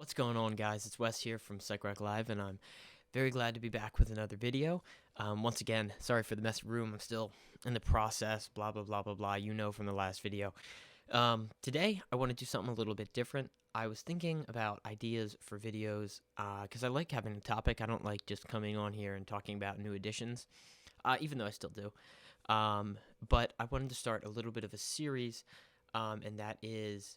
What's going on, guys? It's Wes here from psychrocklive, and I'm very glad to be back with another video. Once again, sorry for the messy room. I'm still in the process, blah, blah, blah, blah, blah, you know from the last video. Today, I want to do something a little bit different. I was thinking about ideas for videos, because I like having a topic. I don't like just coming on here and talking about new editions, even though I still do. But I wanted to start a little bit of a series, and that is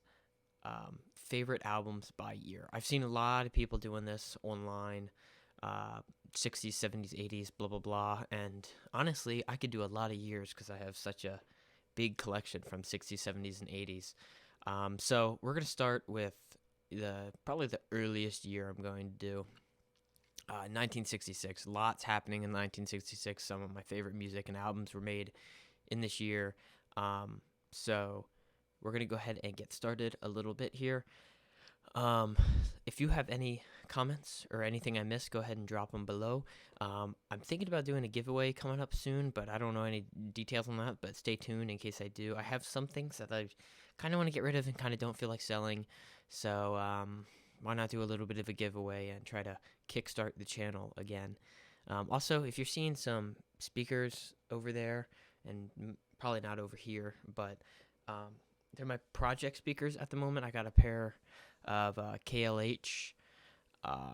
favorite albums by year. I've seen a lot of people doing this online, 60s, 70s, 80s, blah, blah, blah. And honestly, I could do a lot of years because I have such a big collection from 60s, 70s, and 80s. So we're going to start with probably the earliest year I'm going to do. 1966. Lots happening in 1966. Some of my favorite music and albums were made in this year. So we're going to go ahead and get started a little bit here. If you have any comments or anything I missed, go ahead and drop them below. I'm thinking about doing a giveaway coming up soon, but I don't know any details on that, but stay tuned in case I do. I have some things that I kind of want to get rid of and kind of don't feel like selling, so why not do a little bit of a giveaway and try to kickstart the channel again. Also, if you're seeing some speakers over there, and probably not over here, but they're my project speakers at the moment. I got a pair of KLH. I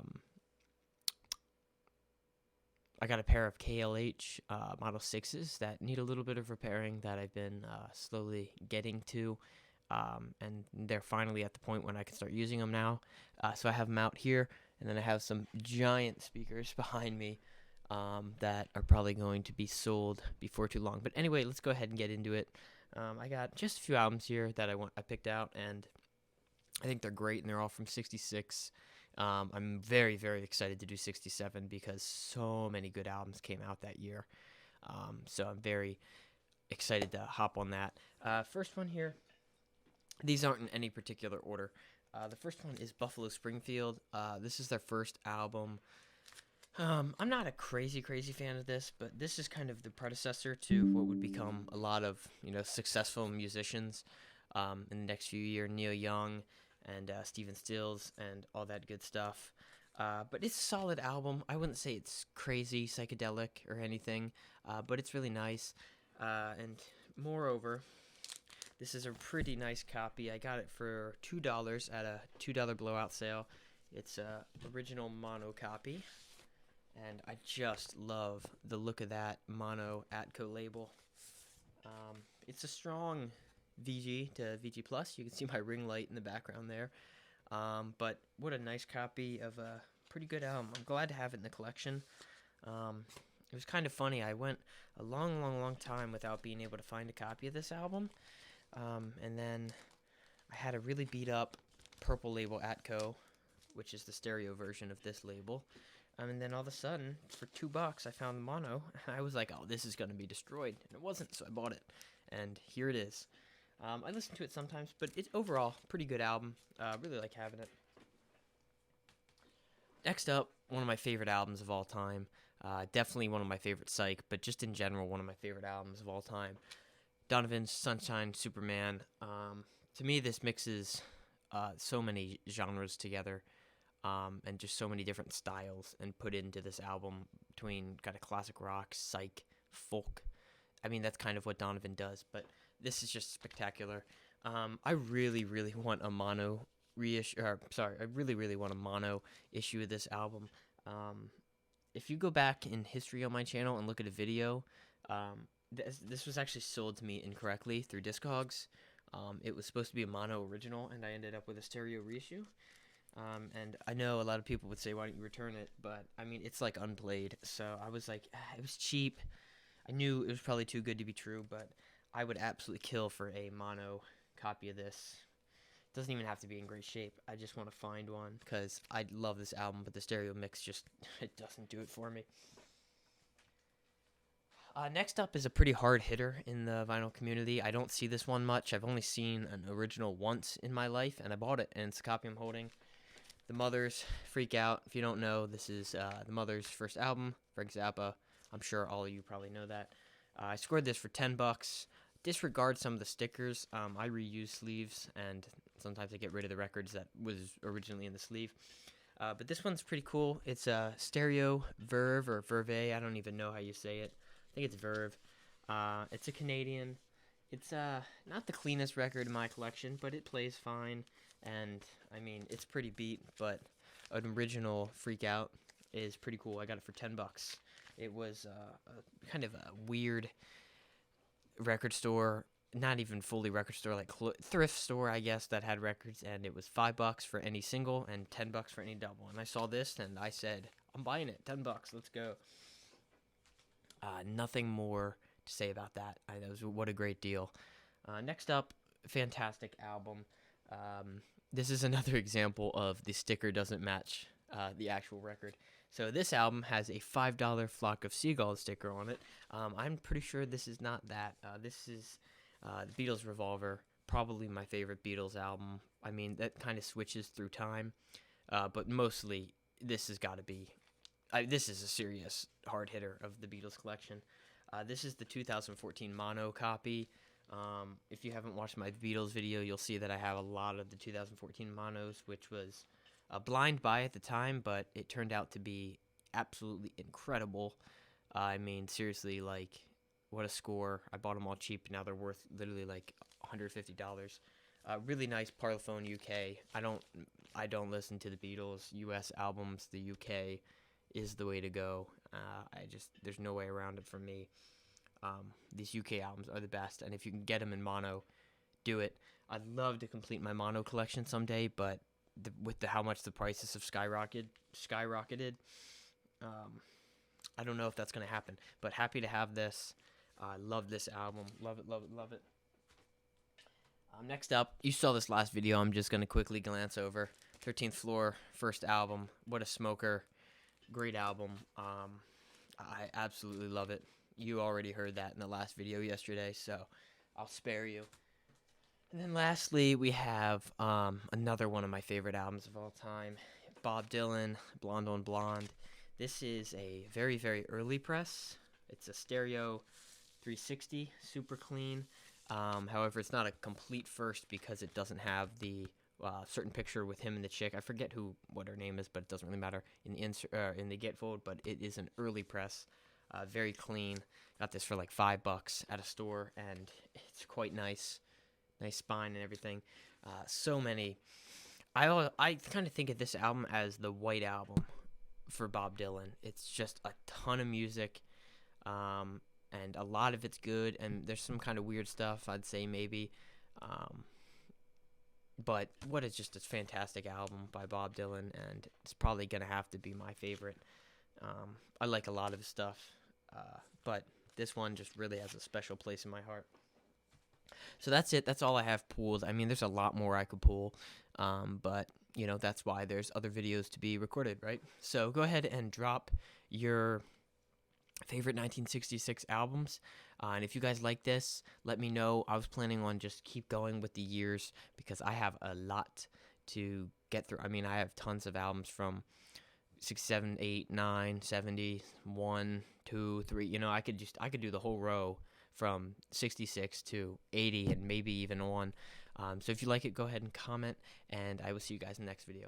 got a pair of KLH Model 6s that need a little bit of repairing that I've been slowly getting to. And they're finally at the point when I can start using them now. So I have them out here, and then I have some giant speakers behind me that are probably going to be sold before too long. But anyway, let's go ahead and get into it. I got just a few albums here that I picked out, and I think they're great, and they're all from 66. I'm very, very excited to do 67 because so many good albums came out that year. So I'm very excited to hop on that. First one here, these aren't in any particular order. The first one is Buffalo Springfield. This is their first album. I'm not a crazy fan of this, but this is kind of the predecessor to what would become a lot of, successful musicians in the next few years. Neil Young and Stephen Stills and all that good stuff. But it's a solid album. I wouldn't say it's crazy psychedelic or anything, but it's really nice. And moreover, this is a pretty nice copy. I got it for $2 at a $2 blowout sale. It's a original mono copy. And I just love the look of that mono Atco label. It's a strong VG to VG Plus. You can see my ring light in the background there. But what a nice copy of a pretty good album. I'm glad to have it in the collection. It was kind of funny. I went a long time without being able to find a copy of this album. And then I had a really beat up purple label Atco, which is the stereo version of this label. And then all of a sudden, for $2, I found the mono, and I was like, oh, this is going to be destroyed. And it wasn't, so I bought it. And here it is. I listen to it sometimes, but it's overall a pretty good album. Really like having it. Next up, one of my favorite albums of all time. Definitely one of my favorite psych, but just in general, one of my favorite albums of all time. Donovan's Sunshine Superman. To me, this mixes so many genres together. And just so many different styles and put into this album between kind of classic rock, psych, folk. I mean, that's kind of what Donovan does, but this is just spectacular. I really want a mono reissue. I really want a mono issue of this album. If you go back in history on my channel and look at a video, this was actually sold to me incorrectly through Discogs. It was supposed to be a mono original, and I ended up with a stereo reissue. And I know a lot of people would say, why don't you return it? But, I mean, it's, like, unplayed. So I was like, it was cheap. I knew it was probably too good to be true, but I would absolutely kill for a mono copy of this. It doesn't even have to be in great shape. I just want to find one because I love this album, but the stereo mix just, it doesn't do it for me. Next up is a pretty hard hitter in the vinyl community. I don't see this one much. I've only seen an original once in my life, and I bought it, and it's a copy I'm holding. The Mothers, Freak Out. If you don't know, this is the Mothers' first album, Frank Zappa. I'm sure all of you probably know that. I scored this for $10. Disregard some of the stickers. I reuse sleeves, and sometimes I get rid of the records that was originally in the sleeve. But this one's pretty cool. It's a stereo Verve or Verve. I don't even know how you say it. I think it's Verve. It's a Canadian. It's not the cleanest record in my collection, but it plays fine. And I mean, it's pretty beat, but an original Freak Out is pretty cool. I got it for $10. It was a kind of a weird record store, not even fully record store, like thrift store, I guess, that had records, and it was $5 for any single and $10 for any double. And I saw this, and I said, I'm buying it, $10, let's go. Nothing more to say about that. What a great deal. Next up, fantastic album. This is another example of the sticker doesn't match the actual record. So this album has a $5 Flock of Seagulls sticker on it. I'm pretty sure this is not that. This is the Beatles Revolver, probably my favorite Beatles album. I mean, that kind of switches through time, but mostly this has got to be. This is a serious hard hitter of the Beatles collection. This is the 2014 mono copy. If you haven't watched my Beatles video, you'll see that I have a lot of the 2014 monos, which was a blind buy at the time, but it turned out to be absolutely incredible. I mean, seriously, like, what a score. I bought them all cheap. Now they're worth literally like $150. Really nice Parlophone UK. I don't listen to the Beatles. US albums, the UK is the way to go. There's no way around it for me. These UK albums are the best, and if you can get them in mono, do it. I'd love to complete my mono collection someday, but with how much the prices have skyrocketed, I don't know if that's going to happen. But happy to have this. I love this album. Love it, love it, love it. Next up, you saw this last video. I'm just going to quickly glance over. 13th Floor, first album. What a smoker. Great album. I absolutely love it. You already heard that in the last video yesterday, so I'll spare you. And then lastly, we have another one of my favorite albums of all time, Bob Dylan, Blonde on Blonde. This is a very, very early press. It's a stereo 360, super clean. However, it's not a complete first because it doesn't have the certain picture with him and the chick. I forget what her name is, but it doesn't really matter in the gatefold. But it is an early press, very clean. Got this for like $5 at a store, and it's quite nice. Nice spine and everything. So many. I kind of think of this album as the White Album for Bob Dylan. It's just a ton of music, and a lot of it's good, and there's some kind of weird stuff, I'd say, maybe. But what is just a fantastic album by Bob Dylan, and it's probably going to have to be my favorite. I like a lot of his stuff, but this one just really has a special place in my heart. So that's it. That's all I have pulled. I mean, there's a lot more I could pull, but, that's why there's other videos to be recorded, right? So go ahead and drop your favorite 1966 albums, and if you guys like this, let me know. I was planning on just keep going with the years because I have a lot to get through. I mean, I have tons of albums from 6, 7, 8, 9, 70, 1, 2, 3. I could do the whole row from 66 to 80 and maybe even on. So if you like it, go ahead and comment, and I will see you guys in the next video.